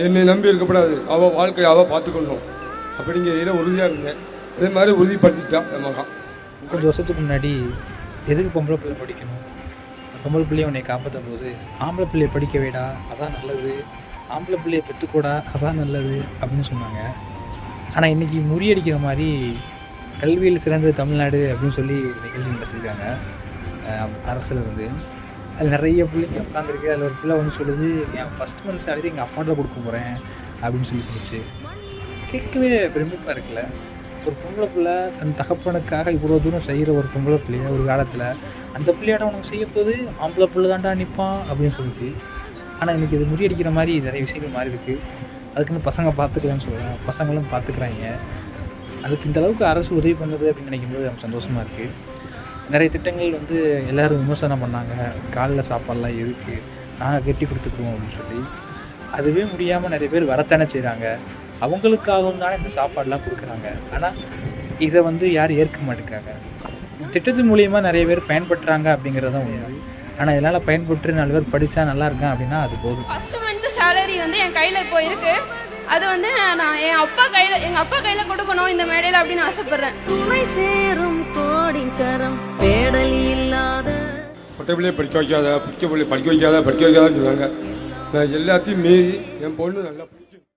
என்னை நம்பி இருக்கக்கூடாது, அவள் வாழ்க்கையை அவள் பார்த்துக்கணும் அப்படிங்கிறதுல உறுதியாக இருந்தேன். அதே மாதிரி உறுதிப்படுத்திட்டான் என் மகன். கொஞ்சம் வருஷத்துக்கு முன்னாடி எதுக்கு பொம்பளை பிள்ளை படிக்கணும், பொம்பளை பிள்ளையை உன்னை காப்பாற்றும் போது ஆம்பளை பிள்ளையை படிக்க வைடா அதான் நல்லது, ஆம்பளை பிள்ளையை பெற்றுக்கூடா அதான் நல்லது அப்படின்னு சொன்னாங்க. ஆனால் இன்றைக்கி முறியடிக்கிற மாதிரி கல்வியில் சிறந்தது தமிழ்நாடு அப்படின்னு சொல்லி நிகழ்ச்சி நடத்திருக்காங்க அரசில் வந்து. அது நிறைய பிள்ளைங்க உட்காந்துருக்கு. அதில் ஒரு பிள்ளை வந்து சொல்லுது, என் ஃபஸ்ட் மந்த் சேலரி எங்கள் அப்பாட்ட கொடுக்க போகிறேன் அப்படின்னு சொல்லிச்சு. கேட்கவே பிரமிப்பாக இருக்குல்ல. ஒரு பொம்பளை பிள்ளை தன் தகப்பனுக்காக இவ்வளோ தூரம் செய்கிற ஒரு பொம்பளை பிள்ளைய ஒரு காலத்தில் அந்த பிள்ளையாட உனக்கு செய்யப்போது ஆம்பளை பிள்ளை தாண்டா நிற்பான் அப்படின்னு சொல்லிச்சு. ஆனால் இன்றைக்கி இது முறியடிக்கிற மாதிரி நிறைய விஷயங்கள் மாறி இருக்குது. அதுக்குன்னு பசங்க பார்த்துக்கலன்னு சொல்கிறேன், பசங்களும் பார்த்துக்குறாங்க. அதுக்கு இந்த அளவுக்கு அரசு உதவி பண்ணுறது அப்படின்னு நினைக்கும்போது நம்ம சந்தோஷமாக இருக்குது. நிறைய திட்டங்கள் வந்து எல்லோரும் விமர்சனம் பண்ணாங்க, காலைல சாப்பாடெலாம் எதுக்கு நாங்கள் கட்டி கொடுத்துக்குவோம் அப்படின்னு சொல்லி. அதுவே முடியாமல் நிறைய பேர் வரத்தானே செய்கிறாங்க. அவங்களுக்காகவும் தானே இந்த சாப்பாடெலாம் கொடுக்குறாங்க. ஆனால் இதை வந்து யாரும் ஏற்க மாட்டேங்கிறாங்க. திட்டத்தின் மூலியமாக நிறைய பேர் பயன்படுறாங்க அப்படிங்கிறதான் உண்மை. ஆனால் இதனால் பயன்பட்டு 4 பேர் படித்தா நல்லா இருக்கேன் அப்படின்னா அது போதும். ஃபஸ்ட்டு மந்த்து சேலரி வந்து என் கையில் இப்போ இருக்குது. அது வந்து நான் எங்கள் அப்பா கையில் கொடுக்கணும் இந்த மேடையில் அப்படின்னு ஆசைப்பட்றேன். துணை சேரும் கோடிக்கரம் பேடல் இல்லாத பொட்டை பிள்ளையை படிக்க வைக்காத, படிக்க வைக்காதான்னு சொன்னாங்க. நான் எல்லாத்தையும் மீறி என் பொண்ணு நல்லா